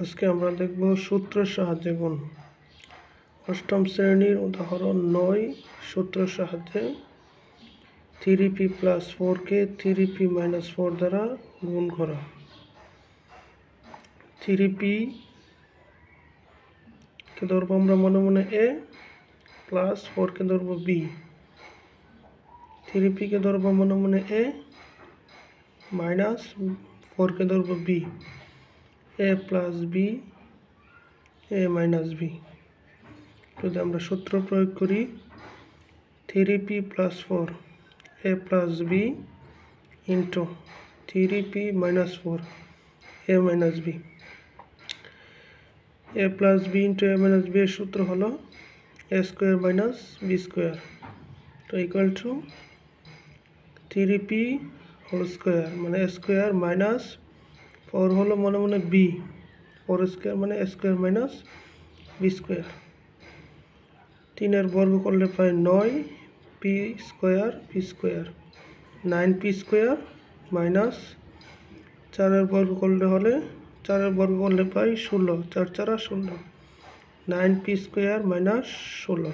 আজকে আমরা দেখব সূত্রের সাহায্যে গুণ। অষ্টম শ্রেণীর উদাহরণ 9 সূত্রের সাহায্যে 3p + 4কে 3p - 4 দ্বারা গুণ করা। 3p কে ধরবো আমরা মনে মনে a প্লাস 4 কে ধরবো b। 3p কে ধরবো মনে মনে a মাইনাস 4 কে ধরবো b। a plus b a minus b। যদি আমরা সূত্র প্রয়োগ করি 3p + 4 a plus b into 3p - 4 a minus b। a plus b into a minus b এর সূত্র হলো a square minus b square, তো equal to 3p whole square মানে a স্কোয়ার মাইনাস 4 হলো মনে মনে b, 4 স্কোয়ার মানে a square minus b square. 3 এর বর্গ করলে পাই 9p square p square, 9p square minus 4 এর বর্গ করলে 4 পাই 16, 4 4 16, 9p স্কোয়ার মাইনাস 16।